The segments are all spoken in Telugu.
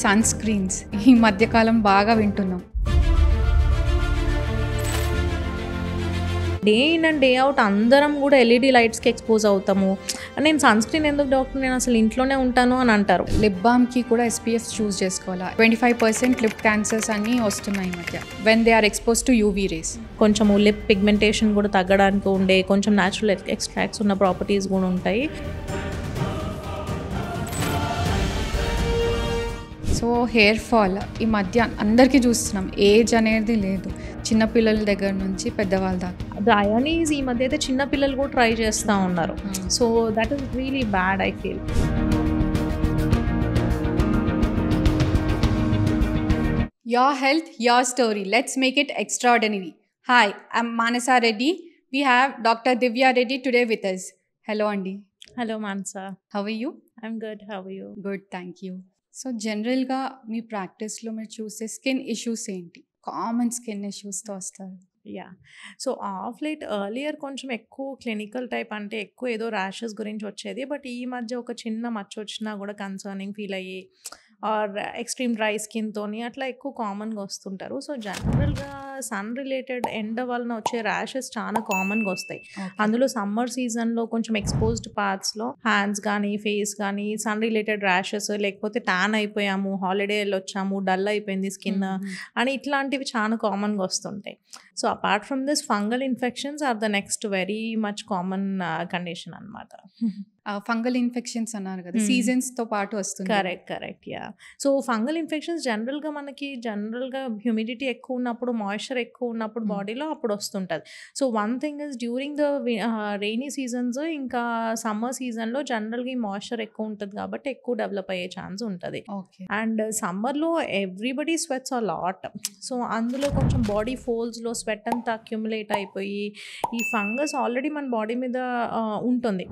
సన్ స్క్రీన్స్ ఈ మధ్యకాలం బాగా వింటున్నాం. Day in and day out అందరం కూడా ఎల్ఈడి లైట్స్కి ఎక్స్పోజ్ అవుతాము. నేను సన్ స్క్రీన్ ఎందుకు డాక్టర్, నేను అసలు ఇంట్లోనే ఉంటాను అని అంటారు. లిప్ బామ్కి కూడా SPF చూస్ చేసుకోవాలా. 25% లిప్ క్యాన్సర్స్ అన్నీ వస్తున్నాయి ఈ మధ్య when they are expose to UV rays. కొంచెము లిప్ పిగ్మెంటేషన్ కూడా తగ్గడానికి ఉండే కొంచెం న్యాచురల్ ఎక్స్ట్రాక్ట్స్ ఉన్న ప్రాపర్టీస్ కూడా ఉంటాయి. సో హెయిర్ ఫాల్ ఈ మధ్య అందరికీ చూస్తున్నాం. ఏజ్ అనేది లేదు, చిన్నపిల్లల దగ్గర నుంచి పెద్దవాళ్ళ దాకా. డయానీస్ ఈ మధ్య అయితే చిన్న పిల్లలు కూడా ట్రై చేస్తూ ఉన్నారు. So that is really bad, I feel. Your health, your story. Let's make it extraordinary. Hi, I'm Manasa Reddy. We have Dr. Divya Reddy today with us. Hello, Andy. Hello Mansa, How are you? I'm good, how are you? Good, thank you. So జనరల్గా మీ ప్రాక్టీస్లో మీరు చూసే స్కిన్ ఇష్యూస్ ఏంటి? కామన్ స్కిన్ ఇష్యూస్తో వస్తారు. Yeah, so of light earlier కొంచెం ఎక్కువ క్లినికల్ టైప్, అంటే ఎక్కువ ఏదో ర్యాషెస్ గురించి వచ్చేది. బట్ ఈ మధ్య ఒక చిన్న మచ్చ వచ్చినా కూడా కన్సర్నింగ్ ఫీల్ అయ్యి ఆర్ ఎక్స్ట్రీమ్ డ్రై స్కిన్తోని అట్లా ఎక్కువ కామన్గా వస్తుంటారు. సో జనరల్గా సన్ రిలేటెడ్ ఎండ వలన వచ్చే ర్యాషెస్ చాలా కామన్గా వస్తాయి. అందులో సమ్మర్ సీజన్లో కొంచెం ఎక్స్పోజ్డ్ పార్ట్స్లో హ్యాండ్స్ కానీ ఫేస్ కానీ సన్ రిలేటెడ్ ర్యాషెస్, లేకపోతే ట్యాన్ అయిపోయాము, హాలిడే వెళ్ళొచ్చాము, డల్ అయిపోయింది స్కిన్ అని ఇట్లాంటివి చాలా కామన్గా వస్తుంటాయి. So apart from this fungal infections are the next very much common condition అనమాట. ఫంగల్ ఇన్ఫెక్షన్స్ అన్నారు కదా, సీజన్స్తో పాటు వస్తుంది. Correct yeah. So fungal infections జనరల్గా మనకి హ్యూమిడిటీ ఎక్కువ ఉన్నప్పుడు, మాయిశ్చర్ ఎక్కువ ఉన్నప్పుడు బాడీలో అప్పుడు వస్తుంటుంది. So one thing is during the rainy seasons ఇంకా సమ్మర్ సీజన్లో జనరల్గా ఈ మాయిశ్చర్ ఎక్కువ ఉంటుంది కాబట్టి ఎక్కువ డెవలప్ అయ్యే ఛాన్స్ ఉంటుంది. అండ్ సమ్మర్లో ఎవ్రీబడి స్వెట్స్ అ లాట్. సో అందులో కొంచెం బాడీ ఫోల్స్లో స్వెట్ అంతా అక్యుములేట్ అయిపోయి ఈ ఫంగస్ ఆల్రెడీ మన బాడీ మీద ఉంటుంది.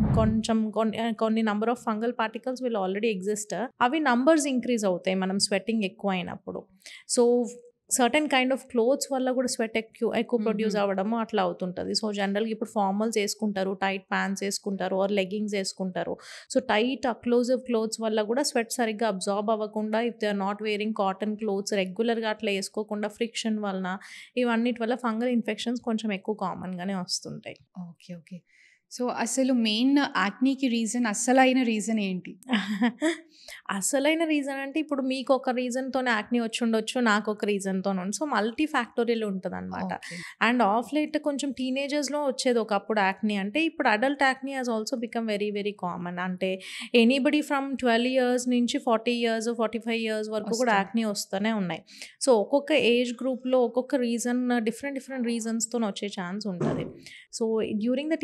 కొన్ని number of fungal particles will already exist. అవి నంబర్స్ ఇంక్రీజ్ అవుతాయి మనం స్వెట్టింగ్ ఎక్కువ అయినప్పుడు. So certain kind of clothes వల్ల కూడా స్వెట్ ఎక్కువ ప్రొడ్యూస్ అవ్వడము అట్లా అవుతుంటుంది. సో జనరల్గా ఇప్పుడు ఫార్మల్స్ వేసుకుంటారు, టైట్ ప్యాంట్స్ వేసుకుంటారు, ఆర్ లెగ్గింగ్స్ వేసుకుంటారు. సో టైట్ అక్లోజివ్ క్లోత్స్ వల్ల కూడా స్వెట్ సరిగ్గా అబ్జార్బ్ అవ్వకుండా, if they are not wearing cotton clothes రెగ్యులర్గా అట్లా వేసుకోకుండా ఫ్రిక్షన్ వలన ఇవన్నిటి వల్ల ఫంగల్ ఇన్ఫెక్షన్స్ కొంచెం ఎక్కువ కామన్గానే వస్తుంటాయి. ఓకే. సో అసలు మెయిన్ యాక్నీకి రీజన్, అసలైన రీజన్ ఏంటి? అసలైన రీజన్ అంటే ఇప్పుడు మీకు ఒక రీజన్తోనే యాక్నీ వచ్చి ఉండొచ్చు, నాకు ఒక రీజన్తో ఉంది. సో మల్టీ ఫ్యాక్టోరియల్ ఉంటుంది అనమాట. అండ్ ఆఫ్ లైట్ కొంచెం టీనేజర్స్లో వచ్చేది ఒకప్పుడు యాక్నీ, అంటే ఇప్పుడు adult acne has also become very very common. అంటే ఎనీబడి ఫ్రమ్ 12 years నుంచి 40 years 45 years వరకు కూడా యాక్నీ వస్తూనే ఉన్నాయి. సో ఒక్కొక్క ఏజ్ గ్రూప్లో ఒక్కొక్క రీజన్, డిఫరెంట్ రీజన్స్తో వచ్చే ఛాన్స్ ఉంటుంది. సో డ్యూరింగ్ ద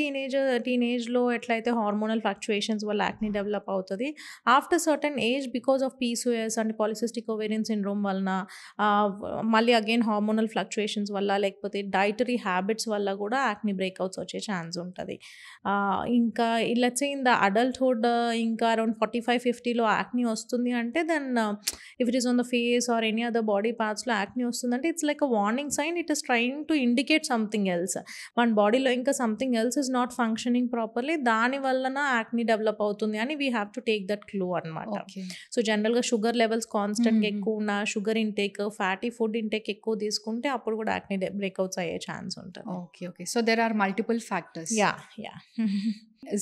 టీనేజ్లో ఎట్లయితే హార్మోనల్ ఫ్లక్చుయేషన్స్ వల్ల యాక్నీ డెవలప్ అవుతుంది. After certain age because of PCOS అంటే పాలిసిస్టిక్ ఓవేరియన్ సిండ్రోమ్ వలన, మళ్ళీ అగైన్ హార్మోనల్ ఫ్లక్చుయేషన్స్ వల్ల, లేకపోతే డైటరీ హ్యాబిట్స్ వల్ల కూడా యాక్నీ బ్రేక్అవుట్స్ వచ్చే ఛాన్స్ ఉంటుంది. ఇంకా let's say in the adulthood ఇంకా అరౌండ్ 45-50లో యాక్నీ వస్తుంది అంటే then if it is on the face or any other body పార్ట్స్లో యాక్నీ వస్తుందంటే it's like a warning sign. It is trying to indicate something else. మన బాడీలో ఇంకా something else is not functioning properly, దాని వలన యాక్నీ డెవలప్ అవుతుంది అని we have to take that clue అనమాట. సో జనరల్గా షుగర్ లెవెల్స్ కాన్స్టెంట్గా ఎక్కువ ఉన్న, sugar intake, fatty food intake ఎక్కువ తీసుకుంటే అప్పుడు కూడా యాక్నీ బ్రేక్అవుట్స్ అయ్యే ఛాన్స్ ఉంటుంది. Okay. So there are multiple factors. Yeah.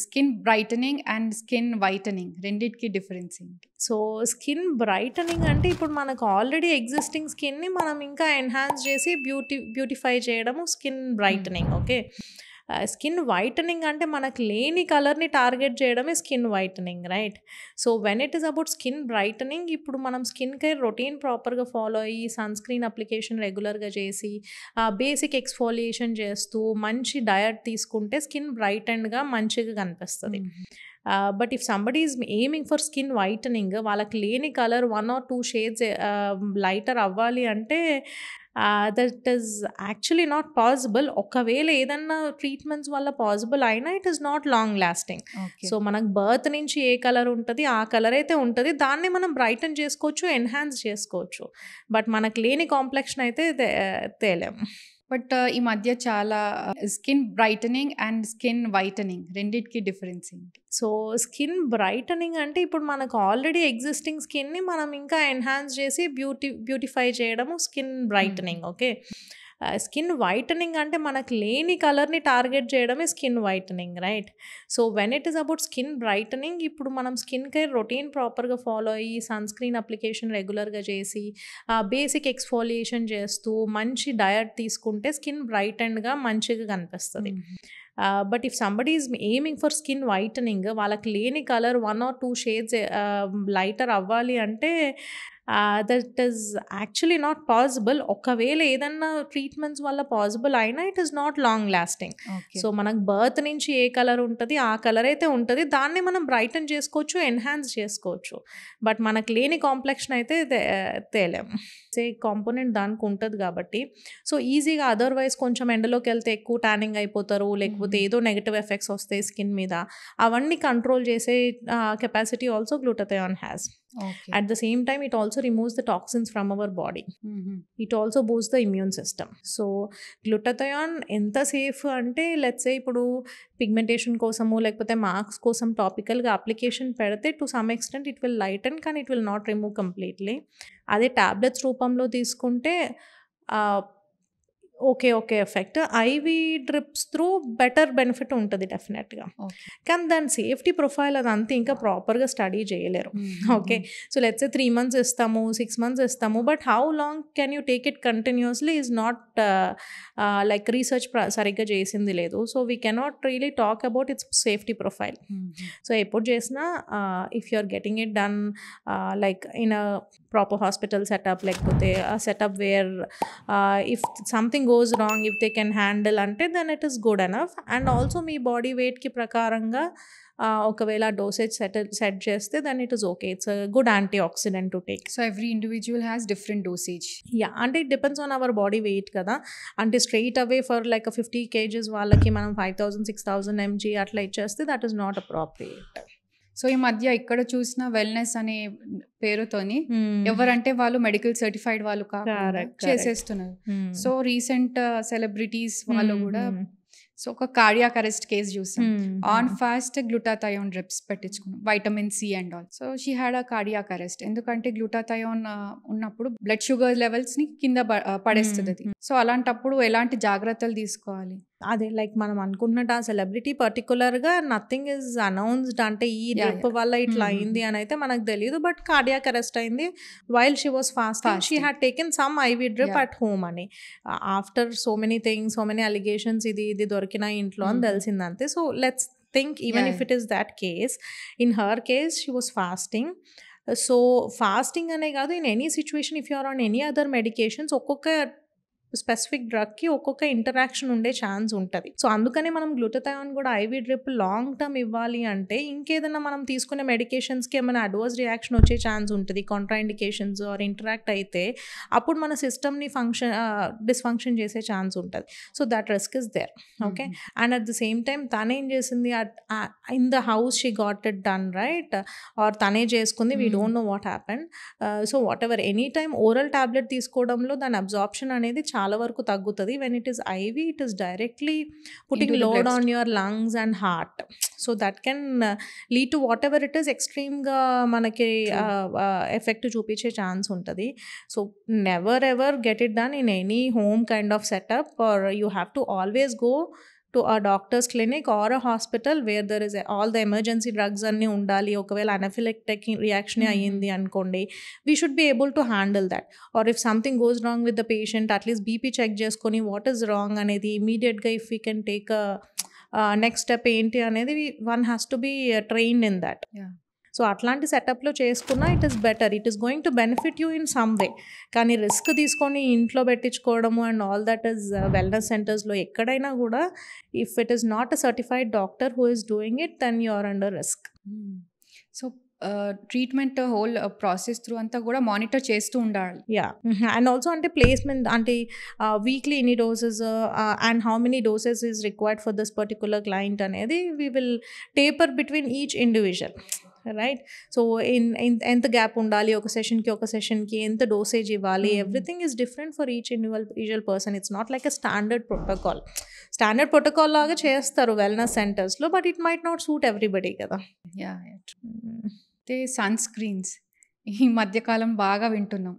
Skin brightening and skin whitening రెండిటికి డిఫరెన్స్ ఏంటి? సో స్కిన్ బ్రైటనింగ్ అంటే ఇప్పుడు మనకు ఆల్రెడీ ఎగ్జిస్టింగ్ స్కిన్ని మనం ఇంకా ఎన్హాన్స్ చేసి బ్యూటిఫై చేయడము skin brightening. Okay. Skin whitening అంటే మనకు లేని కలర్ని టార్గెట్ చేయడమే skin whitening, right? So when it is about skin brightening, ఇప్పుడు మనం స్కిన్ కేర్ రొటీన్ ప్రాపర్గా ఫాలో అయ్యి సన్ స్క్రీన్ అప్లికేషన్ రెగ్యులర్గా చేసి బేసిక్ ఎక్స్ఫోలియేషన్ చేస్తూ మంచి డయట్ తీసుకుంటే స్కిన్ బ్రైటన్గా మంచిగా కనిపిస్తుంది. But if somebody is aiming for skin whitening, వాళ్ళకి లేని కలర్ 1 or 2 షేడ్స్ లైటర్ అవ్వాలి అంటే that is actually not possible. ఒకవేళ ఏదన్నా ట్రీట్మెంట్స్ వల్ల పాసిబుల్ అయినా it is not long lasting. So మనకు బర్త్ నుంచి ఏ కలర్ ఉంటుంది ఆ కలర్ అయితే ఉంటుంది, దాన్ని మనం బ్రైటన్ చేసుకోవచ్చు, ఎన్హాన్స్ చేసుకోవచ్చు. బట్ మనకు లేని కాంప్లెక్షన్ అయితే తేలేము. బట్ ఈ మధ్య చాలా skin brightening and skin whitening రెండిటికి డిఫరెన్స్ ఏంటి? సో స్కిన్ బ్రైటనింగ్ అంటే ఇప్పుడు మనకు ఆల్రెడీ ఎగ్జిస్టింగ్ స్కిన్ని మనం ఇంకా ఎన్హాన్స్ చేసి బ్యూటిఫై చేయడము skin brightening. Okay, skin whitening అంటే మనకు లేని కలర్ని టార్గెట్ చేయడమే skin whitening, right? So when it is about skin brightening, ఇప్పుడు మనం స్కిన్ కేర్ రొటీన్ ప్రాపర్గా ఫాలో అయ్యి సన్ స్క్రీన్ అప్లికేషన్ రెగ్యులర్గా చేసి బేసిక్ ఎక్స్ఫోలియేషన్ చేస్తూ మంచి డయట్ తీసుకుంటే స్కిన్ బ్రైటన్గా మంచిగా కనిపిస్తుంది. But if somebody is aiming for skin whitening, వాళ్ళకి లేని కలర్ 1 or 2 షేడ్స్ లైటర్ అవ్వాలి అంటే that is actually not possible. ఒకవేళ ఏదన్నా ట్రీట్మెంట్స్ వల్ల పాసిబుల్ అయినా it is not long lasting. So మనకు బర్త్ నుంచి ఏ కలర్ ఉంటుంది ఆ కలర్ అయితే ఉంటుంది, దాన్ని మనం బ్రైటన్ చేసుకోవచ్చు, ఎన్హాన్స్ చేసుకోవచ్చు. బట్ మనకు లేని కాంప్లెక్షన్ అయితే తేలేము. కాంపోనెంట్ దానికి ఉంటుంది కాబట్టి సో ఈజీగా, అదర్వైజ్ కొంచెం ఎండలోకి వెళ్తే ఎక్కువ ట్యానింగ్ అయిపోతారు, లేకపోతే ఏదో నెగిటివ్ ఎఫెక్ట్స్ వస్తాయి స్కిన్ మీద, అవన్నీ కంట్రోల్ చేసే capacity also glutathione has. At the same time, it also removes the toxins from our body. It also boosts the immune system. So glutathione ఎంత సేఫ్ అంటే, లెట్స్ సే ఇప్పుడు పిగ్మెంటేషన్ కోసము లేకపోతే మార్క్స్ కోసం టాపికల్గా అప్లికేషన్ పెడితే to some extent it will lighten, కానీ it will not remove completely. అదే టాబ్లెట్స్ రూపంలో తీసుకుంటే okay effect. IV drips through better benefit ఉంటుంది డెఫినెట్గా, కానీ దాని సేఫ్టీ ప్రొఫైల్ అదంతా ఇంకా ప్రాపర్గా స్టడీ చేయలేరు. Okay, so let's say 3 months ఇస్తాము, 6 months ఇస్తాము, but how long can you take it continuously is not like research సరిగ్గా చేసింది లేదు. So we cannot really talk about its safety profile. So ఎప్పుడు చేసినా if you are getting it done like in a proper hospital setup, లేకపోతే ఆ setup where if something goes wrong, if they can handle అంటే then it is good enough. And also మీ బాడీ వెయిట్కి ప్రకారంగా ఒకవేళ డోసేజ్ సెట్ చేస్తే then it is okay. It's a good antioxidant to take. So every individual has different dosage. Yeah, అంటే it depends on our body weight కదా. అంటే straight away for like a 50 kgs వాళ్ళకి మనం 5000-6000 mg అట్లా ఇచ్చేస్తే that is not appropriate. So ఈ మధ్య ఇక్కడ చూసిన వెల్నెస్ అనే పేరుతోని ఎవరంటే వాళ్ళు మెడికల్ సర్టిఫైడ్ వాళ్ళు కాకుండా చేసేస్తున్నారు. సో రీసెంట్ సెలబ్రిటీస్ వాళ్ళు కూడా, సో ఒక కార్డియాక్ అరెస్ట్ కేసు చూసాం. ఆన్ ఫాస్ట్ గ్లూటాథయోన్ డ్రిప్స్ పెట్టించుకున్నాం, vitamin C and all. So she had a cardiac arrest. ఎందుకంటే గ్లూటాథయోన్ ఉన్నప్పుడు బ్లడ్ షుగర్ లెవెల్స్ ని కింద పడేస్తుంది అది. సో అలాంటప్పుడు ఎలాంటి జాగ్రత్తలు తీసుకోవాలి? అదే లైక్ మనం అనుకున్నట్టు ఆ సెలబ్రిటీ పర్టికులర్గా నథింగ్ ఇస్ అనౌన్స్డ్, అంటే ఈ డ్రిప్ వల్ల ఇట్లా అయింది అని అయితే మనకు తెలియదు. బట్ కార్డియాక్ అరెస్ట్ అయింది while she was fasting. She had taken some IV drip at home అని, after so many things, so many allegations, ఇది దొరికిన ఇంట్లో అని తెలిసిందంతే. So let's think even if it is that case, in her case she was fasting. So fasting అనే కాదు, in any situation if you are on any other medications, ఒక్కొక్క స్పెసిఫిక్ డ్రగ్కి ఒక్కొక్క ఇంటరాక్షన్ ఉండే ఛాన్స్ ఉంటుంది. సో అందుకనే మనం గ్లూటాథయోన్ కూడా ఐవీ డ్రిప్ లాంగ్ టర్మ్ ఇవ్వాలి అంటే ఇంకేదైనా మనం తీసుకునే మెడికేషన్స్కి ఏమైనా అడ్వర్స్ రియాక్షన్ వచ్చే ఛాన్స్ ఉంటుంది, కాంట్రాఇండికేషన్స్ ఆర్ ఇంటరాక్ట్ అయితే అప్పుడు మన సిస్టమ్ని డిస్ఫంక్షన్ చేసే ఛాన్స్ ఉంటుంది. So that risk is there. Okay, and at the same time తనేం చేసింది, in the house she got it done, right? Or తనే చేసుకుంది, we don't know what happened. So whatever, any time oral tablet తీసుకోవడంలో దాని అబ్జార్ప్షన్ అనేది చాలా వరకు తగ్గుతుంది. When it is IV, it is directly putting load on your lungs and heart. So that can lead to whatever it is ఎక్స్ట్రీమ్గా మనకి ఎఫెక్ట్ చూపించే ఛాన్స్ ఉంటుంది. So never ever get it done in any home kind of setup, or you have to always go to a doctor's clinic or a hospital where there is all the emergency drugs అన్నీ ఉండాలి. ఒకవేళ anaphylactic reaction అయ్యింది అనుకోండి, we should be able to handle that. Or if something goes wrong with the patient, at least BP check చేసుకొని what is wrong అనేది immediately if we can take a next step ఏంటి అనేది, one has to be trained in that. So అట్లాంటి సెటప్లో చేసుకున్నా it is better, it is going to benefit you in some way. కానీ రిస్క్ తీసుకొని ఇంట్లో పెట్టించుకోవడము and all that is wellness సెంటర్స్లో ఎక్కడైనా కూడా, if it is not a certified doctor who is doing it, then you are under risk. So treatment whole process through అంతా కూడా మానిటర్ చేస్తూ ఉండాలి. యా, అండ్ ఆల్సో అంటే ప్లేస్మెంట్, అంటే వీక్లీ ఎన్ని doses and how many doses is required for this particular client అనేది we will taper between each individual. Right? So ఎంత గ్యాప్ ఉండాలి ఒక సెషన్కి ఎంత డోసేజ్ ఇవ్వాలి, everything is different for each individual person. It's not like a standard protocol లాగా చేస్తారు వెల్నెస్ సెంటర్స్లో, but it might not suit everybody కదా. అయితే సన్ స్క్రీన్స్ ఈ మధ్యకాలం బాగా వింటున్నాం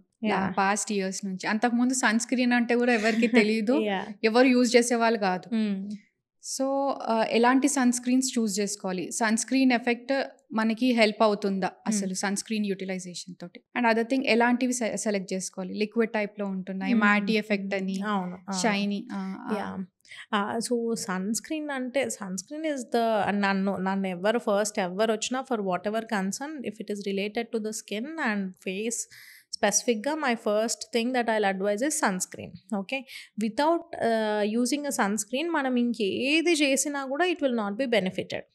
పాస్ట్ ఇయర్స్ నుంచి. అంతకుముందు సన్ స్క్రీన్ అంటే కూడా ఎవరికి తెలియదు, ఎవరు యూజ్ చేసేవాళ్ళు కాదు. సో ఎలాంటి సన్ స్క్రీన్స్ చూస్ చేసుకోవాలి, సన్ స్క్రీన్ ఎఫెక్ట్ మనకి హెల్ప్ అవుతుందా అసలు సన్ స్క్రీన్ యూటిలైజేషన్ తోటి, అండ్ అదర్ థింగ్ ఎలాంటివి సెలెక్ట్ చేసుకోవాలి, లిక్విడ్ టైప్ లో ఉంటున్నాయి, మ్యాటీ ఎఫెక్ట్ అని, shiny. So sun screen is the నన్ను ఎవరు వచ్చినా for whatever concern, if it is related to the skin and face specifically, my first thing that I'll advise is sunscreen. Okay, without using a sunscreen మనం ఇంకేది చేసినా కూడా it will not be benefited.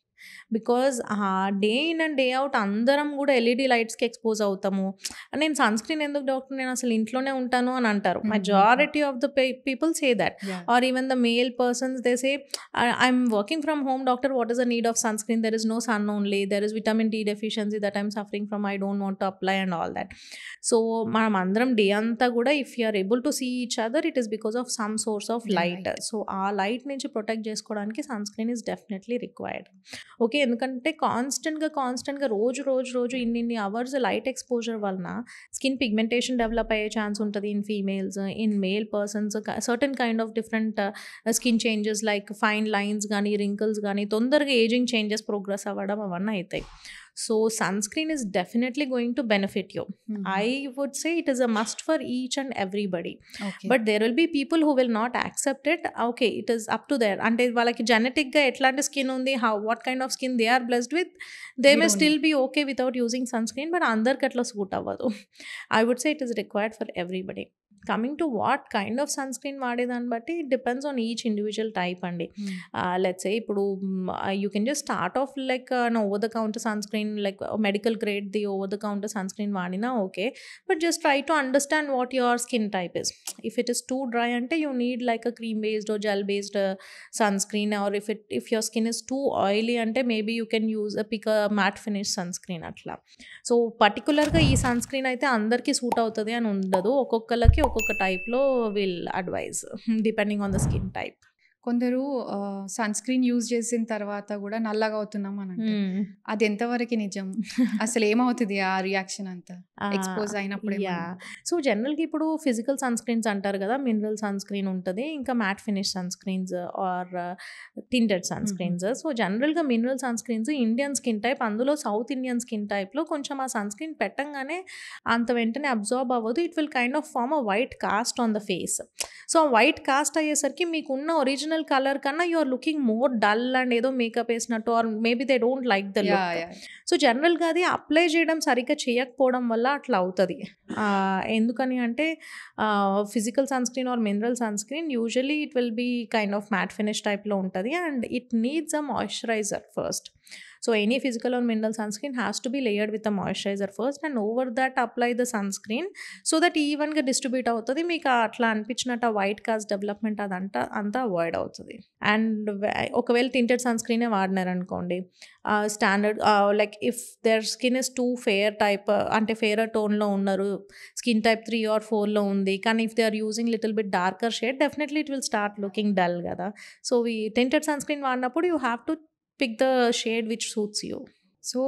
Because day in and day out అందరం కూడా ఎల్ఈడి లైట్స్కి ఎక్స్పోజ్ అవుతాము. నేను సన్ స్క్రీన్ ఎందుకు డాక్టర్, నేను అసలు ఇంట్లోనే ఉంటాను అని అంటారు. Majority of the people say that, or even the male persons they say I'm working from home doctor, what is the need of sun screen, there is no sun only, there is vitamin D deficiency that I'm suffering from, I don't want to apply and all that. So మనం అందరం డే అంతా కూడా if you are able to see each other, it is because of some source of light. So ఆ లైట్ నుంచి ప్రొటెక్ట్ చేసుకోవడానికి sun screen is definitely required. Okay, ఎందుకంటే కాన్స్టెంట్గా రోజు ఇన్ని అవర్స్ లైట్ ఎక్స్పోజర్ వలన స్కిన్ పిగ్మెంటేషన్ డెవలప్ అయ్యే ఛాన్స్ ఉంటుంది in females. In male persons certain kind of different skin changes like fine lines కానీ, రింకిల్స్ కానీ, తొందరగా ఏజింగ్ చేంజెస్ ప్రోగ్రెస్ అవ్వడం అవన్నీ అవుతాయి. So sunscreen is definitely going to benefit you. I would say it is a must for each and everybody. Okay. But there will be people who will not accept it. Okay, it is up to their, ante valaki genetic ga etlanti skin undi, what kind of skin they are blessed with, they may still be okay without using sunscreen, but andarki atla suit avvadu. I would say it is required for everybody. Coming to what kind of sunscreen వాడేదాన్ని బట్టి it depends on each individual type అండి. Let's say ఇప్పుడు you can just start off like an over the counter sunscreen, like medical grade the over the counter sunscreen వాడినా okay, but just try to understand what your skin type is. If it is too dry అంటే you need like a cream based or gel based sunscreen, or if your skin is too oily అంటే maybe you can pick a matte finish sunscreen అట్లా. సో పర్టికులర్గా ఈ సన్ స్క్రీన్ అయితే అందరికీ సూట్ అవుతుంది అని ఉండదు, ఒక్కొక్కరికి ఒక్కొక్క టైప్లో will advise depending on the skin type. కొందరు సన్ స్క్రీన్ యూజ్ చేసిన తర్వాత కూడా నల్లగా అవుతున్నాం అని అంటే అది ఎంతవరకు నిజం, అసలు ఏమవుతుంది ఆ రియాక్షన్ అంతా ఎక్స్పోజ్ అయినప్పుడు? సో జనరల్గా ఇప్పుడు ఫిజికల్ సన్ స్క్రీన్స్ అంటారు కదా, మినరల్ సన్ స్క్రీన్ ఉంటుంది, ఇంకా matte finish sunscreens or tinted sunscreens. So జనరల్గా mineral sunscreens Indian skin type, అందులో సౌత్ ఇండియన్ స్కిన్ టైప్లో కొంచెం ఆ సన్ స్క్రీన్ పెట్టంగానే అంత వెంటనే అబ్జార్బ్ అవ్వదు. It will kind of form a white cast on the face. So ఆ వైట్ కాస్ట్ అయ్యేసరికి మీకున్న ఒరిజినల్ కలర్ కన్నా you are looking more dull and ఏదో మేకప్ వేసినట్టు, or maybe they don't like the look. So జనరల్గా అది అప్లై చేయడం సరిగ్గా చేయకపోవడం వల్ల అట్లా అవుతుంది. ఎందుకని అంటే physical sun screen or mineral sun screen usually it will be kind of matte finish టైప్లో ఉంటుంది, and it needs a moisturiser first. So any physical or mineral sunscreen has to be layered with a moisturizer first, and over that apply the sunscreen so that even ga distribute avutadi, meeku atla anpichinata white cast development adanta anta avoid avutadi. And okavela tinted sunscreen e vaadinaru anukondi, standard like if their skin is too fair type ante fairer tone lo unnaru, skin type 3 or 4 lo undi, కానీ if they are using little bit darker shade, definitely it will start looking dull kada. So we tinted sunscreen vaadinappudu you have to pick the shade which suits you. So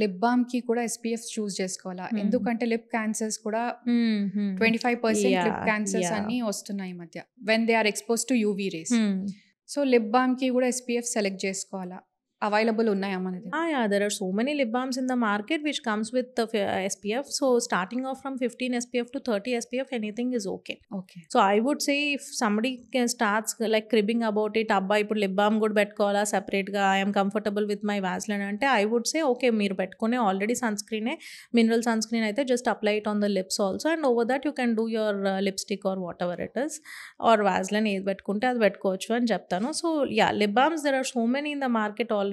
lip balm కి కూడా SPF చూస్ చేసుకోవాలా? ఎందుకంటే లిప్ క్యాన్సర్స్ కూడా 25% లిప్ క్యాన్సర్స్ అన్ని వస్తున్నాయి ఈ మధ్య when they are expose to UV rays. So lip balm కి కూడా SPF సెలెక్ట్ చేసుకోవాలా? అవైలబుల్ ఉన్నాయా మనది? Yeah, there are so many lip balms in the market which comes with the SPF. So starting off from 15 SPF to 30 SPF, anything is okay. So I would say if somebody starts like cribbing about it, abba ఇప్పుడు లిప్ బామ్ కూడా పెట్టుకోవాలా సెపరేట్గా, I'm comfortable with my Vaseline అంటే, I would say okay, మీరు పెట్టుకునే ఆల్రెడీ సన్ స్క్రీనే, మినరల్ సన్ స్క్రీన్ అయితే just apply it on the lips also, and over that you can do your lipstick or whatever it is, or Vaseline ఏది పెట్టుకుంటే అది పెట్టుకోవచ్చు అని చెప్తాను. So yeah, lip balms there are so many in the market already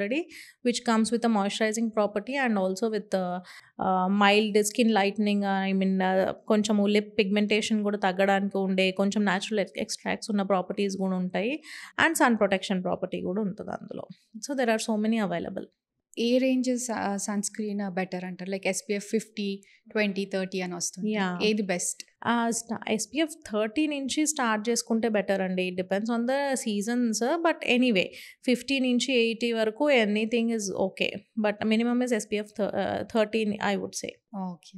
which comes with a moisturizing property and also with mild skin lightening, I mean కొంచెం లిప్ పిగ్మెంటేషన్ కూడా తగ్గడానికి ఉండే కొంచెం న్యాచురల్ ఎక్స్ట్రాక్ట్స్ ఉన్న ప్రాపర్టీస్ కూడా ఉంటాయి, అండ్ సన్ ప్రొటెక్షన్ ప్రాపర్టీ కూడా ఉంటుంది అందులో. So there are so many available. ఏ రేంజ్ సన్ స్క్రీన్ బెటర్ అంటారు? లైక్ SPF 50, 20, 30 అని వస్తుంది. ఏది బెస్ట్? SPF 30 నుంచి స్టార్ట్ చేసుకుంటే బెటర్ అండి. It depends on the seasons. But anyway 50 నుంచి 80 వరకు anything is okay. But minimum is SPF 30 I would say. Okay.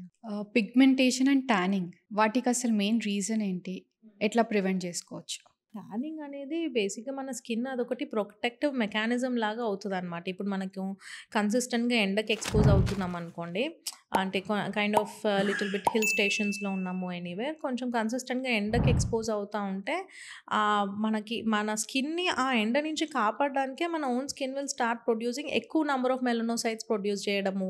Pigmentation and tanning వాటికి అసలు మెయిన్ రీజన్ ఏంటి? ఎట్లా ప్రివెంట్ చేసుకోవచ్చు? ట్యానింగ్ అనేది బేసిక్గా మన స్కిన్ అదొకటి ప్రొటెక్టివ్ మెకానిజం లాగా అవుతుంది అనమాట. ఇప్పుడు మనకు కన్సిస్టెంట్గా ఎండకి ఎక్స్పోజ్ అవుతున్నాం అనుకోండి, అంటే kind of little bit hill స్టేషన్స్లో ఉన్నాము ఎనీవేర్, కొంచెం కన్సిస్టెంట్గా ఎండకి ఎక్స్పోజ్ అవుతూ ఉంటే మనకి మన స్కిన్ని ఆ ఎండ నుంచి కాపాడడానికే మన own skin will start producing ఎక్కువ నెంబర్ ఆఫ్ మెలనోసైట్స్ ప్రొడ్యూస్ చేయడము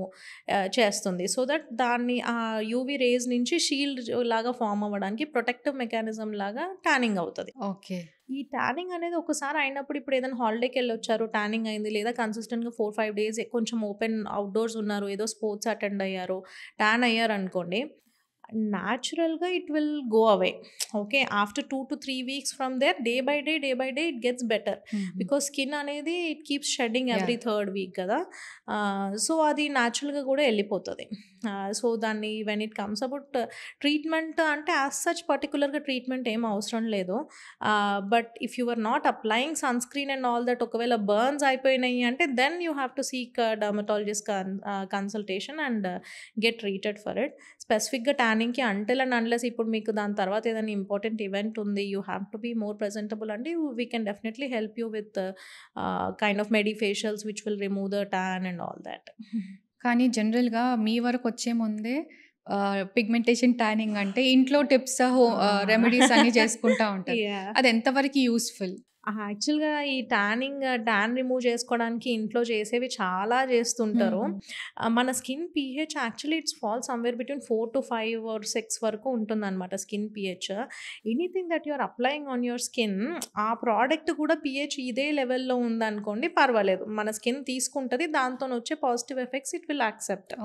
చేస్తుంది. సో దట్ దాన్ని ఆ యూవీ రేస్ నుంచి షీల్డ్ లాగా ఫామ్ అవ్వడానికి ప్రొటెక్టివ్ మెకానిజం లాగా ట్యానింగ్ అవుతుంది. ఓకే. ఈ ట్యానింగ్ అనేది ఒకసారి అయినప్పుడు, ఇప్పుడు ఏదైనా హాలిడేకి వెళ్ళొచ్చారు, ట్యానింగ్ అయింది, లేదా కన్సిస్టెంట్గా 4-5 డేస్ కొంచెం ఓపెన్ అవుట్డోర్స్ ఉన్నారు, ఏదో స్పోర్ట్స్ అటెండ్ అయ్యారు, ట్యాన్ అయ్యారు అనుకోండి, న్యాచురల్గా it will go away. Okay, after 2 to 3 weeks from there, day by day it gets better. Because skin అనేది it keeps shedding every 3rd week కదా. సో అది న్యాచురల్గా కూడా వెళ్ళిపోతుంది. సో దాన్ని when it comes about treatment అంటే యాజ్ సచ్ పర్టికులర్గా ట్రీట్మెంట్ ఏం అవసరం లేదు. But if you are not applying sunscreen and all that, ఒకవేళ బర్న్స్ అయిపోయినాయి అంటే then you have to seek dermatologist consultation and get treated for it. స్పెసిఫిక్గా ట్యానింగ్కి అంటిల్ అండ్ అన్లెస్ ఇప్పుడు మీకు దాని తర్వాత ఏదైనా ఇంపార్టెంట్ ఈవెంట్ ఉంది, you have to be more presentable అంటే we can definitely help you with kind of medifacials which will remove the tan and all that. కానీ జనరల్గా మీ వరకు వచ్చే ముందే పిగ్మెంటేషన్, ట్యానింగ్ అంటే ఇంట్లో టిప్స్, రెమెడీస్ అన్ని చేసుకుంటా ఉంటారు. అది ఎంతవరకు యూస్ఫుల్? యాక్చువల్గా ఈ ట్యాన్ రిమూవ్ చేసుకోవడానికి ఇంట్లో చేసేవి చాలా చేస్తుంటారు. మన skin pH actually it's fall somewhere between 4 to 5 or 6 వరకు ఉంటుందన్నమాట skin pH. Anything that you're applying on your skin, ఆ ప్రోడక్ట్ కూడా pH ఇదే లెవెల్లో ఉందనుకోండి పర్వాలేదు, మన స్కిన్ తీసుకుంటుంది, దాంతో వచ్చే positive effects it will accept.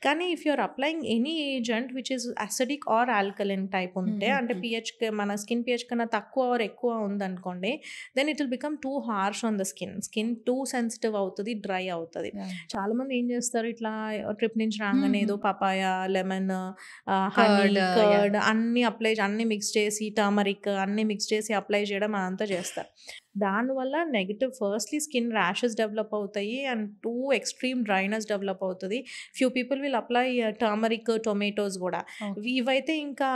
కానీ if you're applying any agent which is acidic or alkaline type ఉంటే, అంటే pH మన స్కిన్ pH కన్నా తక్కువ ఆర్ ఎక్కువ ఉందనుకోండి, then it will become too harsh on the skin too sensitive అవుతుంది, డ్రై అవుతుంది. చాలా మంది ఏం చేస్తారు, ఇట్లా ట్రిప్ నుంచి రాగానే ఏదో పపాయ, లెమన్, హనీ, కర్డ్ అన్ని మిక్స్ చేసి, టర్మరిక్ అన్ని మిక్స్ చేసి అప్లై చేయడం అదంతా చేస్తారు. దానివల్ల negative, firstly skin rashes develop అవుతాయి and two extreme dryness develop అవుతుంది. Few people will apply turmeric, tomatoes కూడా. ఇవైతే ఇంకా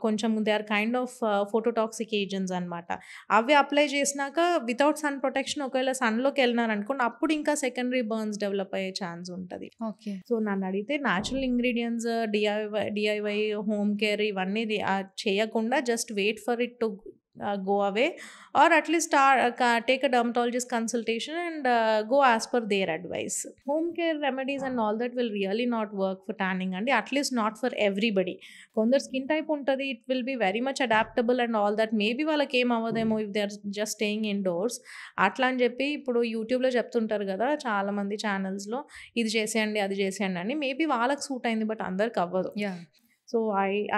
కొంచెం they are kind of phototoxic agents అనమాట. అవి అప్లై చేసినాక వితౌట్ సన్ ప్రొటెక్షన్ ఒకవేళ సన్లోకి వెళ్ళినారనుకోండి, అప్పుడు ఇంకా సెకండరీ బర్న్స్ డెవలప్ అయ్యే ఛాన్స్ ఉంటుంది. సో నన్ను అడిగితే natural ingredients, DIY home care ఇవన్నీ చేయకుండా just wait for it to go away, or at least take a dermatologist consultation and go as per their advice. Home care remedies and all that will really not work for tanning, and at least not for everybody. కొందరు స్కిన్ టైప్ ఉంటుంది, it will be very much adaptable and all that, maybe వాళ్ళకి ఏం అవ్వదేమో if they are just staying indoors. అట్లా అని చెప్పి ఇప్పుడు యూట్యూబ్లో చెప్తుంటారు కదా చాలామంది ఛానల్స్లో, ఇది చేసేయండి అది చేసేయండి అని, మేబీ వాళ్ళకి సూట్ అయింది బట్ అందరికి అవ్వదు. So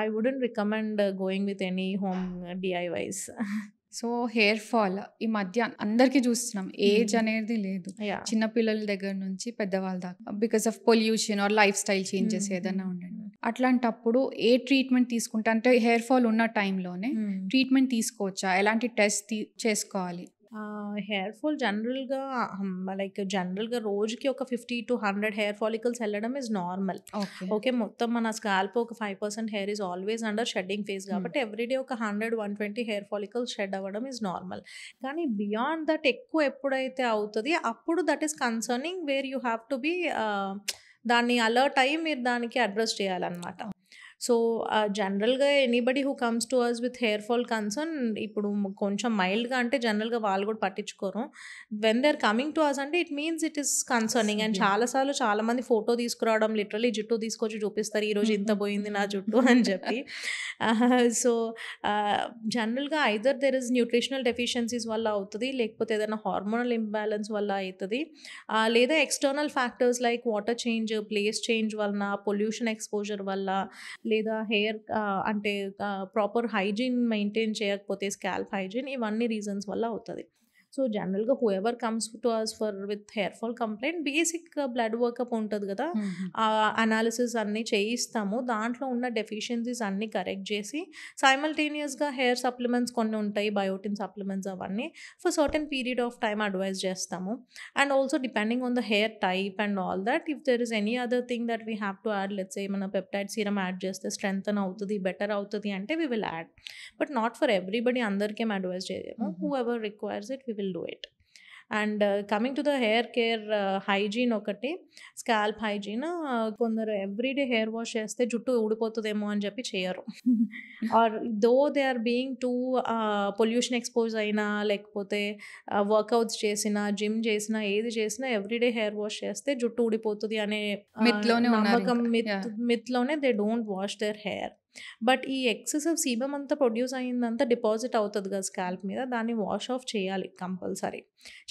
I wouldn't recommend going with any home DIYs. So hair fall ఈ మధ్య అందరికీ చూస్తున్నాం, ఏజ్ అనేది లేదు, చిన్న పిల్లల దగ్గర నుంచి పెద్దవాళ్ళ దాకా, because of pollution or life style changes ఏదైనా ఉండండి. అట్లాంటప్పుడు ఏ ట్రీట్మెంట్ తీసుకుంటా, అంటే హెయిర్ ఫాల్ ఉన్న టైంలోనే ట్రీట్మెంట్ తీసుకోవచ్చా? ఎలాంటి టెస్ట్ చేసుకోవాలి? హెయిర్ ఫాల్ జనరల్గా రోజుకి ఒక 50 to 100 హెయిర్ ఫాలికల్స్ వెళ్ళడం ఇస్ నార్మల్. ఓకే, మొత్తం మన స్కాల్ప్ ఒక 5% hair is always under shedding phase కాబట్టి ఎవ్రీడే ఒక 100-120 హెయిర్ ఫాలికల్స్ షెడ్ అవ్వడం ఈజ్ నార్మల్. కానీ బియాండ్ దట్ ఎక్కువ ఎప్పుడైతే అవుతుంది అప్పుడు that is concerning, where you have to be దాన్ని అలర్ట్ అయ్యి మీరు దానికి అడ్రస్ చేయాలన్నమాట. సో జనరల్గా anybody who comes to us with hair fall concern, ఇప్పుడు కొంచెం మైల్డ్గా అంటే జనరల్గా వాళ్ళు కూడా పట్టించుకోరు. When they are coming to us అంటే it means it is concerning. And చాలాసార్లు చాలామంది ఫోటో తీసుకురావడం, లిటరలీ జుట్టు తీసుకొచ్చి చూపిస్తారు, ఈరోజు ఇంత పోయింది నా జుట్టు అని చెప్పి. సో జనరల్గా either there is nutritional deficiencies వల్ల అవుతుంది, లేకపోతే ఏదైనా హార్మోనల్ ఇంబ్యాలెన్స్ వల్ల అవుతుంది, లేదా external factors like water change, place change వలన, పొల్యూషన్ ఎక్స్పోజర్ వల్ల, లేదా హెయిర్ అంటే ప్రాపర్ హైజీన్ మెయింటైన్ చేయకపోతే, స్కాల్ప్ హైజీన్, ఇవన్నీ రీజన్స్ వల్ల అవుతుంది. సో జనరల్గా whoever comes to us with hair fall complaint basic blood workup ఉంటుంది కదా, ఆ అనాలిసిస్ అన్నీ చేయిస్తాము. దాంట్లో ఉన్న డెఫిషియన్సీస్ అన్నీ కరెక్ట్ చేసి సైమల్టేనియస్గా హెయిర్ సప్లిమెంట్స్ కొన్ని ఉంటాయి, బయోటిన్ సప్లిమెంట్స్, అవన్నీ for certain period of time advise చేస్తాము. And also depending on the hair type and all that, if there is any other thing that we have to add, let's say మన పెప్టైడ్ సీరం యాడ్ చేస్తే స్ట్రెంగ్తన్ అవుతుంది, బెటర్ అవుతుంది అంటే we will add. But not for everybody, అందరికేం అడ్వైజ్ చేయము. Whoever requires it we will do it. And coming to the hair care hygiene, ఒకటి స్కాల్ప్ హైజీన్. కొందరు ఎవ్రీడే హెయిర్ వాష్ చేస్తే జుట్టు ఊడిపోతుందేమో అని చెప్పి చేయరు. Or though they are being too pollution expose అయినా, లేకపోతే వర్కౌట్స్ చేసినా, జిమ్ చేసినా, ఏది చేసినా ఎవ్రీడే హెయిర్ వాష్ చేస్తే జుట్టు ఊడిపోతుంది అనే నమ్మకం, మిత్లోనే they don't wash their hair. But ఈ ఎక్సెసివ్ సీబమ్ అంతా ప్రొడ్యూస్ అయ్యిందంతా డిపాజిట్ అవుతుంది కదా స్కాల్ప్ మీద, దాన్ని వాష్ ఆఫ్ చేయాలి కంపల్సరీ.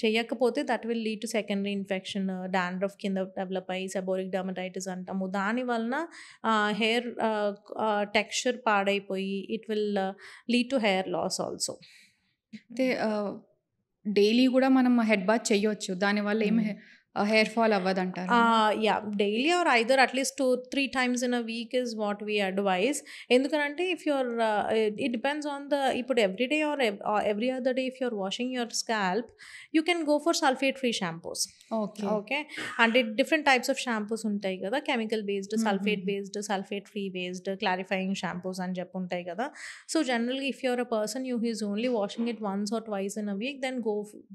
చేయకపోతే that will lead to secondary infection, dandruff కింద డెవలప్ అయ్యి సెబోరిక్ డర్మటైటిస్ అంటాము. దాని వలన హెయిర్ టెక్స్చర్ పాడైపోయి it will lead to hair loss also. అయితే డైలీ కూడా మనం హెడ్ బాత్ చేయొచ్చు, దానివల్ల ఏమి హెయిర్ ఫాల్ అవ్వదంటారు? Yeah, daily or either at least 2-3 times in a week is what we advise. ఎందుకంటే if your it depends on the, ఇప్పుడు every day or every other day if your washing your scalp, you can go for sulphate free shampoos. Okay, అంటే డిఫరెంట్ టైప్స్ ఆఫ్ షాంపూస్ ఉంటాయి కదా, chemical based, sulphate based, sulphate free based, clarifying shampoos అని చెప్పి ఉంటాయి కదా. సో జనరల్గా if your a person you is only washing it once or twice in a week, then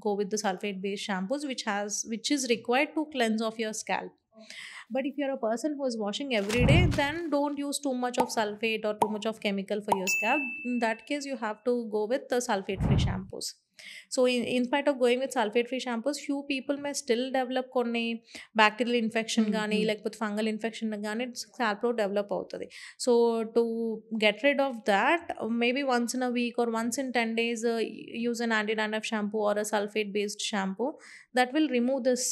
go with the sulfate based shampoos which is required to cleanse off your scalp. But if you're a person who is washing every day, then don't use too much of sulfate or too much of chemical for your scalp. In that case you have to go with the sulfate free shampoos. So in spite of going with sulfate free shampoos, few people may still develop కొన్ని బ్యాక్టీరియల్ ఇన్ఫెక్షన్ కానీ లేకపోతే ఫంగల్ ఇన్ఫెక్షన్ కానీ స్కాల్ప్లో డెవలప్ అవుతుంది. So to get rid of that, maybe once in a week or once in 10 days use an anti-dandruff shampoo or a sulfate based shampoo that will remove this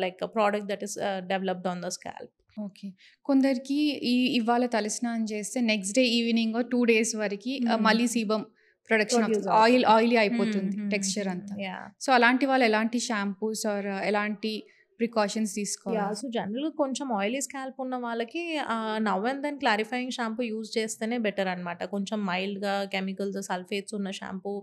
like a product that is developed on the scalp. Okay, కొందరికి ఇవాళ తలస్నానం చేస్తే నెక్స్ట్ డే ఈవినింగ్ 2 days వరకు మళ్ళీ సీబమ్ ప్రొడక్షన్ ఆయిలీ అయిపోతుంది టెక్స్చర్ అంతా. సో అలాంటి వాళ్ళు ఎలాంటి షాంపూస్ ఆర్ ఎలాంటి ప్రికాషన్స్ తీసుకోవాలి? సో జనరల్గా కొంచెం ఆయిలీ స్కాల్ప్ ఉన్న వాళ్ళకి now and then clarifying shampoo use చేస్తేనే బెటర్ అనమాట. కొంచెం మైల్డ్గా కెమికల్స్, సల్ఫేట్స్ ఉన్న షాంపూ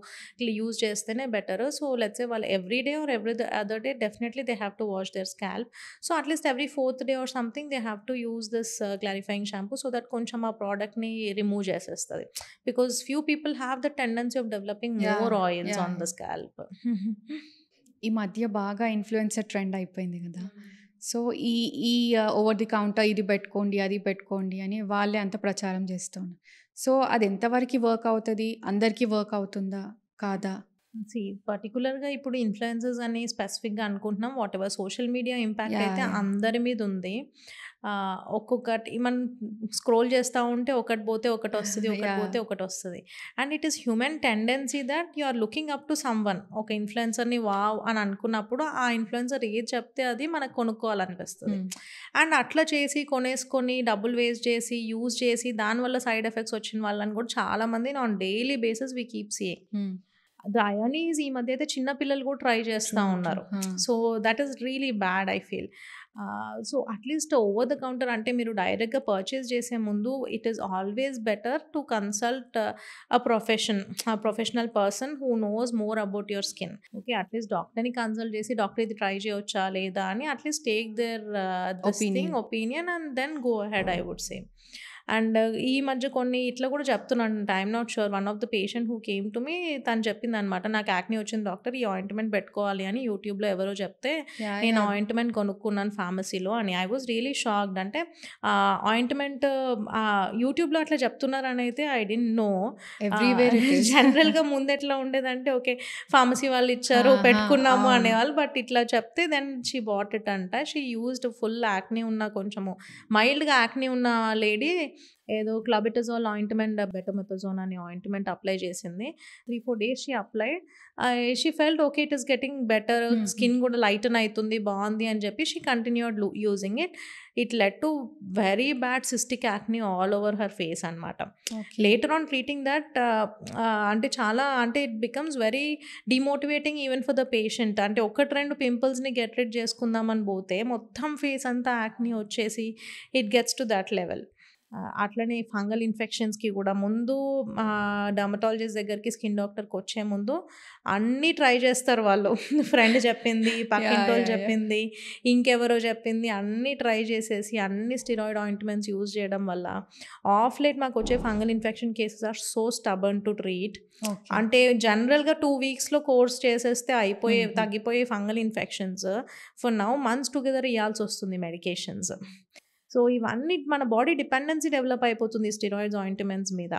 యూజ్ చేస్తేనే బెటర్. సో లెట్స్ సే వాళ్ళు every day or every other day definitely they have to wash their scalp. So at least every 4th day or something they have to use this clarifying shampoo, so that కొంచెం ఆ ప్రోడక్ట్ని రిమూవ్ చేసేస్తుంది. Because few people have the tendency of developing more oils on the scalp. ఈ మధ్య బాగా ఇన్ఫ్లుయెన్సర్ ట్రెండ్ అయిపోయింది కదా. సో ఈ ఓవర్ ది కౌంటర్ ఇది పెట్టుకోండి, అది పెట్టుకోండి అని వాళ్ళే అంత ప్రచారం చేస్తున్నారు. సో అది ఎంతవరకు వర్క్ అవుతుంది, అందరికీ వర్క్ అవుతుందా కాదా? పర్టికులర్గా ఇప్పుడు ఇన్ఫ్లుయెన్సర్స్ అని స్పెసిఫిక్గా అనుకుంటున్నాం. What ever social media impact అయితే అందరి మీద ఉంది. ఒక్కొక్కటి మనం స్క్రోల్ చేస్తూ ఉంటే ఒకటి పోతే ఒకటి వస్తుంది, ఒకటి పోతే ఒకటి వస్తుంది. And it is human tendency that you are looking up to someone. ఒక ఇన్ఫ్లుయెన్సర్ని వావ్ అని అనుకున్నప్పుడు ఆ ఇన్ఫ్లుయెన్సర్ ఏది చెప్తే అది మనకు కొనుక్కోవాలనిపిస్తుంది. అండ్ అట్లా చేసి కొనేసుకొని డబ్బులు వేస్ట్ చేసి యూజ్ చేసి దానివల్ల సైడ్ ఎఫెక్ట్స్ వచ్చిన వాళ్ళని కూడా చాలామంది on daily basis we keep seeing. The అయోనీస్ ఈ మధ్య అయితే చిన్న పిల్లలు కూడా ట్రై చేస్తూ ఉన్నారు. So that is really bad I feel. So at least over the counter అంటే మీరు డైరెక్ట్గా పర్చేస్ చేసే ముందు it is always better to consult a professional person who knows more about your skin. Okay, at least డాక్టర్ని కన్సల్ట్ చేసి డాక్టర్ ఇది ట్రై చేయొచ్చా లేదా అని at least take their opinion and then go ahead I would say. And ఈ మధ్య కొన్ని ఇట్లా కూడా చెప్తున్నాను, I'm not sure. One of the patient who came to me, తను చెప్పింది అనమాట, నాకు యాక్ని వచ్చింది డాక్టర్, ఈ ఆయింట్మెంట్ పెట్టుకోవాలి అని యూట్యూబ్లో ఎవరో చెప్తే నేను ఆయింట్మెంట్ కొనుక్కున్నాను ఫార్మసీలో అని. I was really shocked. అంటే ఆయింట్మెంట్ యూట్యూబ్లో అట్లా చెప్తున్నారని అయితే ఐ డోంట్ నో. జనరల్గా ముందు ఎట్లా ఉండేదంటే ఓకే ఫార్మసీ వాళ్ళు ఇచ్చారు పెట్టుకున్నాము అనేవాళ్ళు, బట్ ఇట్లా చెప్తే దెన్ షీ బాట్ ఇట్ అంట. షీ యూజ్డ్ ఫుల్ యాక్ని ఉన్న, కొంచెము మైల్డ్గా యాక్ని ఉన్న లేడీ ఏదో క్లబిటజోల్ ఆయింట్మెంట్, బెటమెథజోన్ అనే ఆయింట్మెంట్ అప్లై చేసింది. 3-4 days she applied. She felt okay, it is getting better, skin కూడా లైటన్ అవుతుంది, బాగుంది అని చెప్పి she continued using it. It led to very bad cystic acne all over her face అనమాట. లేటర్ ఆన్ ట్రీటింగ్ దట్ అంటే చాలా అంటే it becomes very demotivating even for the patient. అంటే 1-2 పింపుల్స్ని గెట్ రిడ్ చేసుకుందామని పోతే మొత్తం ఫేస్ అంతా యాక్నీ వచ్చేసి it gets to that level. అట్లనే ఫంగల్ ఇన్ఫెక్షన్స్కి కూడా ముందు డర్మటాలజిస్ట్ దగ్గరికి స్కిన్ డాక్టర్కి వచ్చే ముందు అన్నీ ట్రై చేస్తారు వాళ్ళు. ఫ్రెండ్ చెప్పింది, పక్కింటోళ్ళు చెప్పింది, ఇంకెవరో చెప్పింది, అన్నీ ట్రై చేసేసి అన్ని స్టిరాయిడ్ ఆయింట్మెంట్స్ యూజ్ చేయడం వల్ల ఆఫ్ లేట్ మాకు వచ్చే fungal infection cases are so stubborn to treat. అంటే జనరల్గా 2 weeksలో కోర్స్ చేసేస్తే తగ్గిపోయే fungal infections for now months together ఇవ్వాల్సి వస్తుంది మెడికేషన్స్. సో ఇవన్నీ మన బాడీ డిపెండెన్సీ డెవలప్ అయిపోతుంది స్టిరాయిడ్స్ ఆయింట్మెంట్స్ మీద.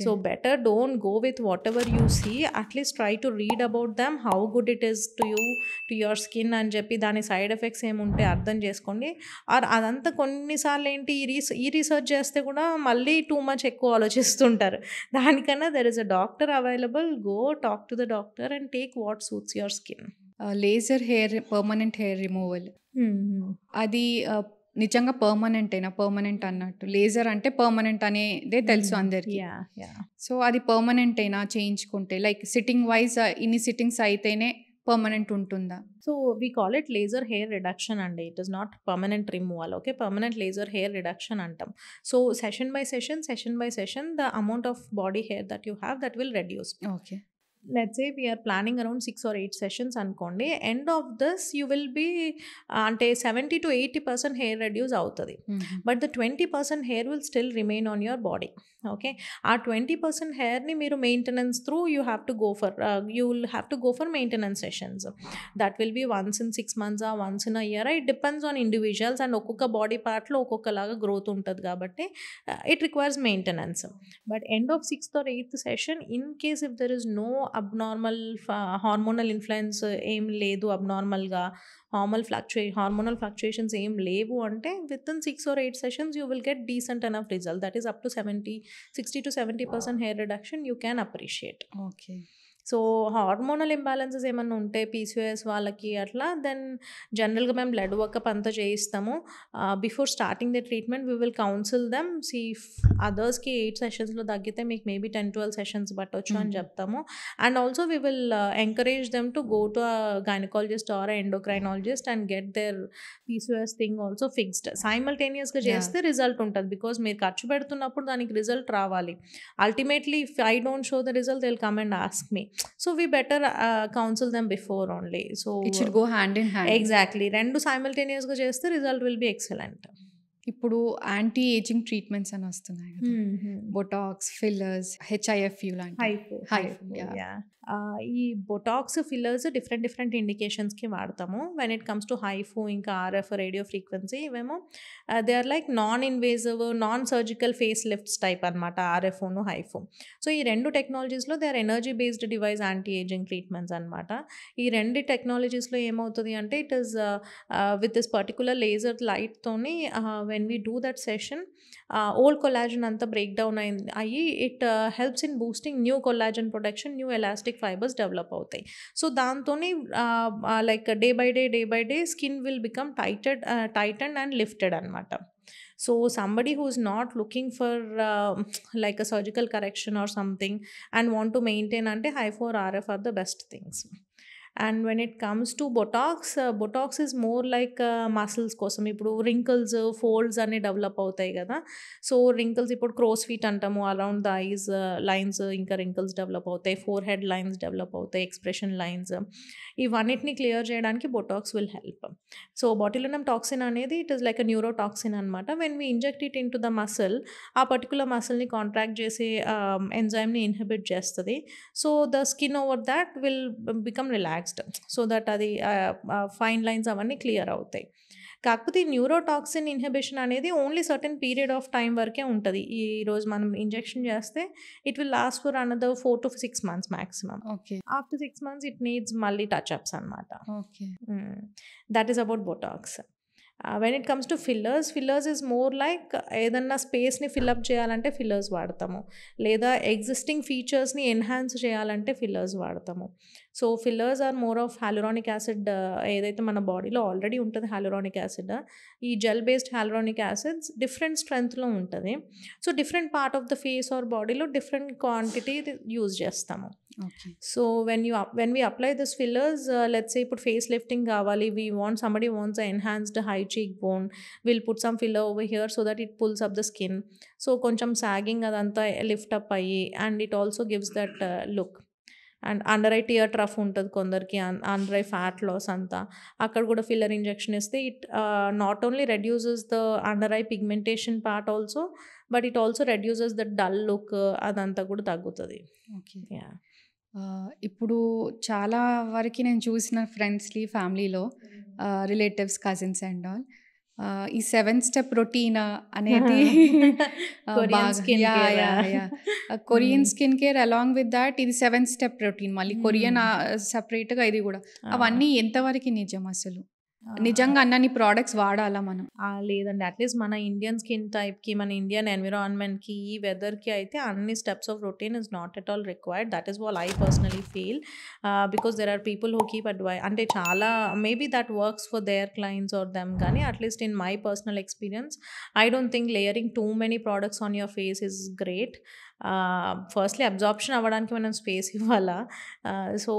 So better don't go with whatever you see, at least try to read about them, how good it is to you, to your skin అని చెప్పి దాని సైడ్ ఎఫెక్ట్స్ ఏముంటే అర్థం చేసుకోండి. ఆర్ అదంతా కొన్నిసార్లు ఏంటి ఈ రీసెర్చ్ చేస్తే కూడా మళ్ళీ టూ మచ్ ఎక్కువ ఆలోచిస్తుంటారు. దానికన్నా there is a doctor available, go talk to the doctor and take what suits your skin. Laser hair, permanent hair removal, అది నిజంగా పర్మనెంట్ అన్నట్టు. లేజర్ అంటే పర్మనెంట్ అనేదే తెలుసు అందరికి. సో అది పర్మనెంట్ అయినా చేయించుకుంటే లైక్ సిట్టింగ్ వైజ్ ఇన్ని సిట్టింగ్స్ అయితేనే పర్మనెంట్ ఉంటుందా? So we call it laser hair reduction అండి. It is not permanent removal. Okay, permanent laser hair reduction అంటాం. So session by session the amount of body hair that you have that will reduce. Okay, let's say we are planning around 6 or 8 sessions అనుకోండి. End of this you will be అంటే 70 to 80% హెయిర్ రెడ్యూస్ అవుతుంది. But the 20% hair will still remain on your body. Okay, ఆ 20% హెయిర్ని మీరు maintenance through you have to go for maintenance sessions. That will be once in 6 months uh once in a year. It depends on individuals and ఒక్కొక్క బాడీ పార్ట్లో ఒక్కొక్కలాగా గ్రోత్ ఉంటుంది కాబట్టి it requires maintenance. But end of 6th or 8th session, in case if there is no abnormal hormonal influence ఏం లేదు, అబ్నార్మల్గా హార్మోనల్ ఫ్లక్చుయేషన్స్ ఏం లేవు అంటే within 6 or 8 sessions you will get decent enough result. That is up to 60 to 70% hair reduction you can appreciate. Okay. So hormonal imbalances ఏమన్నా ఉంటే పీసీఓఎస్ వాళ్ళకి అట్లా, దెన్ జనరల్గా మేము బ్లడ్ వర్కప్ అంతా చేయిస్తాము. Before starting the treatment we will counsel them, see అదర్స్కి 8 sessions తగ్గితే మీకు మేబీ 10-12 sessions పట్టవచ్చు అని చెప్తాము. And also we will encourage them to go to a gynaecologist or endocrinologist and get their PCOS thing also fixed. సైమల్టేనియస్గా చేస్తే రిజల్ట్ ఉంటుంది, బికాజ్ మీరు ఖర్చు పెడుతున్నప్పుడు దానికి రిజల్ట్ రావాలి. Ultimately if I don't show the result they will come and ask me. So we better counsel them before only. So it should go hand in hand. Exactly. Rendu simultaneous ga cheste result will be excellent. ఇప్పుడు యాంటీ ఏజింగ్ ట్రీట్మెంట్స్ అని వస్తున్నాయి కదా, బొటాక్స్, ఫిల్లర్స్, హెచ్ఐఎఫ్యూ లాంటి. ఈ బొటాక్స్, ఫిల్లర్స్ డిఫరెంట్ ఇండికేషన్స్కి వాడతాము. When it comes to HIFU, ఇంకా ఆర్ఎఫ్, రేడియో ఫ్రీక్వెన్సీ, ఇవేమో they are like non invasive, non surgical face lifts type అనమాట, ఆర్ఎఫ్ను హైఫు. సో ఈ రెండు టెక్నాలజీస్లో they are energy based device anti ageing treatments అనమాట. ఈ రెండు టెక్నాలజీస్లో ఏమవుతుంది అంటే it is with this particular laser లైట్తోని when we do that session old collagen అంతా బ్రేక్ డౌన్ అయ్యి it helps in boosting new collagen production, new elastic fibers develop అవుతాయి. సో దాంతోని like day by day skin will become tightened and lifted అనమాట. So somebody who is not looking for like a surgical correction or something and want to maintain ante HIFU or RF are the best things. And when it comes to botox is more like muscles కోసం. ఇప్పుడు wrinkles, folds అనే డెవలప్ అవుతాయి కదా. సో wrinkles ఇప్పుడు క్రోస్ ఫీట్ అంటాము, అరౌండ్ ద ఐస్ లైన్స్ ఇంకా wrinkles డెవలప్ అవుతాయి, ఫోర్ హెడ్ లైన్స్ డెవలప్ అవుతాయి, ఎక్స్ప్రెషన్ లైన్స్, ఇవన్నిటిని క్లియర్ చేయడానికి Botox will help. So botulinum toxin అనేది it is like a neurotoxin అనమాట. When we inject it into the muscle, ఆ పర్టికులర్ మసిల్ని కాంట్రాక్ట్ చేసి ఎంజైమ్ని ఇన్హిబిట్ చేస్తుంది. So the skin over that will become relaxed, so that అది ఫైన్ లైన్స్ అవన్నీ క్లియర్ అవుతాయి. కాకపోతే ఈ న్యూరోటాక్సిన్ ఇన్హిబిషన్ అనేది only certain period of time వరకే ఉంటుంది. ఈరోజు మనం ఇంజెక్షన్ చేస్తే it will last for another 4 to 6 months maximum. Okay. After 6 months it needs మళ్ళీ టచ్ అప్స్ అనమాట. Okay. That is about Botox. When it comes to fillers is more like ఏదన్నా స్పేస్ని ఫిల్అప్ చేయాలంటే ఫిల్లర్స్ వాడతాము, లేదా ఎగ్జిస్టింగ్ ఫీచర్స్ని ఎన్హాన్స్ చేయాలంటే ఫిల్లర్స్ వాడతాము. So fillers are more of hyaluronic acid, ఏదైతే మన బాడీలో ఆల్రెడీ ఉంటుంది హ్యాలురానిక్ యాసిడ్, ఈ gel based hyaluronic acids different స్ట్రెంగ్త్లో ఉంటుంది. So different part of the face or బాడీలో డిఫరెంట్ క్వాంటిటీ యూజ్ చేస్తాము. So when we apply this fillers, let's say ఇప్పుడు ఫేస్ లిఫ్టింగ్ కావాలి, somebody wants a enhanced high cheekbone, we'll put some filler over here so that it pulls up the skin. So కొంచెం సాగింగ్ అదంతా లిఫ్ట్ అప్ అయ్యి, and it also gives that look. And under eye tear trough ఉంటుంది కొందరికి, అండర్ ఐ ఫ్యాట్ లాస్ అంతా, అక్కడ కూడా ఫిల్లర్ ఇంజెక్షన్ ఇస్తే it not only reduces the under eye pigmentation part also, but it also reduces the dull look, అదంతా కూడా తగ్గుతుంది. ఓకే. ఇప్పుడు చాలా వరకు నేను చూసిన ఫ్రెండ్స్లీ, ఫ్యామిలీలో, రిలేటివ్స్, కజిన్స్ అండ్ ఆల్, ఈ 7 స్టెప్ రొటీన్ అనేది Korean skin care along with that ఇది 7 స్టెప్ రొటీన్, మళ్ళీ కొరియన్ సపరేట్గా ఇది కూడా, అవన్నీ ఎంతవరకు నిజం అసలు? నిజంగా అన్నీ ప్రోడక్ట్స్ వాడాలా మనం? లేదండి, అట్లీస్ట్ మన ఇండియన్ స్కిన్ టైప్కి, మన ఇండియన్ ఎన్విరాన్మెంట్కి, ఈ వెదర్కి అయితే అన్ని steps of routine is not at all required. That is what I personally feel, because there are people who keep అంటే చాలా maybe that works for their clients or them, కానీ at least in my personal experience I don't think layering too many products on your face is great. Firstly absorption అవ్వడానికి మనం స్పేస్ ఇవ్వాలా. So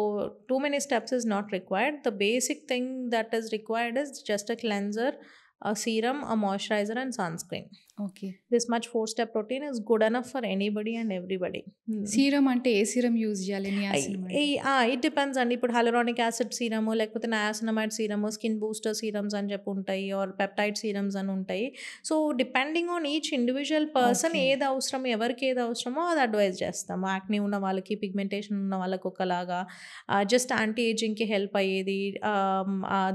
too many steps is not required. The basic thing that is required is just a cleanser, a serum, a moisturizer and sunscreen. Okay. This much 4-step routine is good enough for anybody and everybody. Serum ante A serum use చేయాలి? It depends అండి. ఇప్పుడు hyaluronic acid serum లేకపోతే niacinamide serum, skin booster serums అని చెప్పి ఉంటాయి, or peptide serums అని ఉంటాయి. So depending on each individual person ఏది అవసరం, ఎవరికి ఏది అవసరమో అది అడ్వైజ్ చేస్తాము. యాక్ని ఉన్న వాళ్ళకి, పిగ్మెంటేషన్ ఉన్న వాళ్ళకి ఒకలాగా, జస్ట్ యాంటీ ఏజింగ్కి హెల్ప్ అయ్యేది,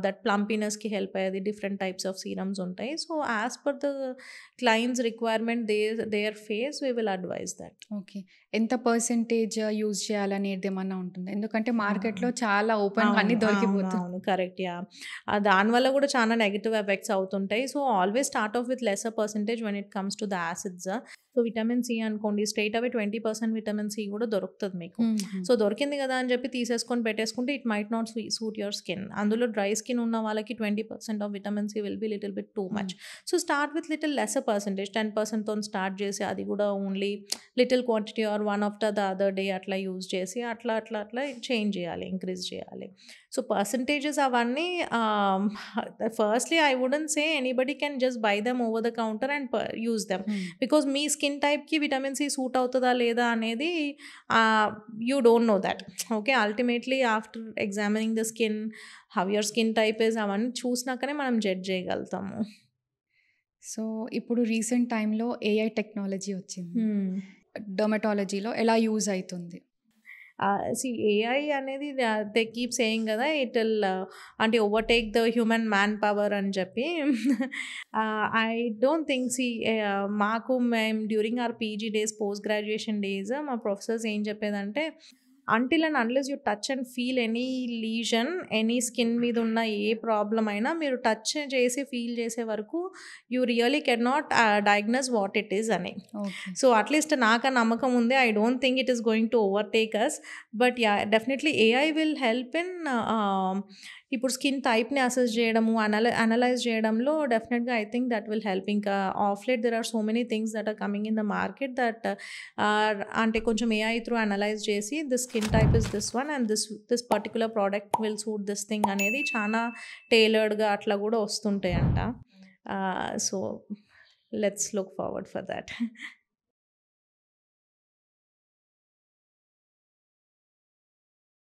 దట్ ప్లంపీనెస్కి హెల్ప్ అయ్యేది, డిఫరెంట్ టైప్స్ ఆఫ్ సీరమ్స్ ఉంటాయి. So as per the clients requirement, their face, we will advise that. Okay. ఎంత పర్సెంటేజ్ యూజ్ చేయాలనేది ఏమన్నా ఉంటుంది? ఎందుకంటే మార్కెట్లో చాలా ఓపెన్ అన్ని దొరికిపోతుంది. అవును, కరెక్ట్. యా, దానివల్ల కూడా చాలా నెగిటివ్ ఎఫెక్ట్స్ అవుతుంటాయి. So always start off with lesser percentage when it comes to the acids. So vitamin C అనుకోండి, స్ట్రైట్ అవే 20% విటమిన్ సి కూడా దొరుకుతుంది మీకు. సో దొరికింది కదా అని చెప్పి తీసేసుకొని పెట్టేసుకుంటే it might not suit your skin. అందులో డ్రై స్కిన్ ఉన్న వాళ్ళకి 20% of vitamin C will be little bit too much. So start with little lesser percentage, 10%తో స్టార్ట్ చేసి, అది కూడా only little quantity or one after the other day అట్లా యూజ్ చేసి అట్లా చేంజ్ చేయాలి, ఇంక్రీజ్ చేయాలి. సో పర్సంటేజెస్ అవన్నీ, firstly I wouldn't say anybody can just buy them over the counter and use them, because మీ స్కిన్ టైప్కి విటమిన్ సి సూట్ అవుతుందా లేదా అనేది you don't know that. Okay, ultimately after examining the skin, how your skin type is, అవన్నీ చూసినాకనే మనం జడ్జ్ చేయగలుగుతాము. సో ఇప్పుడు రీసెంట్ టైంలో ఏఐ టెక్నాలజీ వచ్చింది, డర్మటాలజీలో ఎలా యూజ్ అవుతుంది? ఏఐ అనేది దే కీప్ సేయింగ్ కదా, ఇట్ విల్ అంటే overtake the human man power అని చెప్పి. ఐ డోంట్ థింక్ మాకు మేము during hour PG days, post graduation days, మా ప్రొఫెసర్స్ ఏం చెప్పేదంటే, until and unless you touch and feel any lesion, any skin మీద ఉన్న ఏ ప్రాబ్లం అయినా మీరు టచ్ చేసి ఫీల్ చేసే వరకు you really can not diagnose what it is అని. సో అట్లీస్ట్ నాకు ఆ నమ్మకం ఉంది. I don't think it is going to overtake us, but yeah, definitely AI will help in ఇప్పుడు స్కిన్ టైప్ని అసెస్ చేయడము, అనలైజ్ చేయడంలో డెఫినెట్గా I think that will help. ఇంకా of late there are so many things that are coming in the market that అంటే కొంచెం ఏఐ త్రూ అనలైజ్ చేసి the skin type is this one and this particular product will suit this thing అనేది చాలా టైలర్డ్గా అట్లా కూడా వస్తుంటాయంట. So let's look forward for that.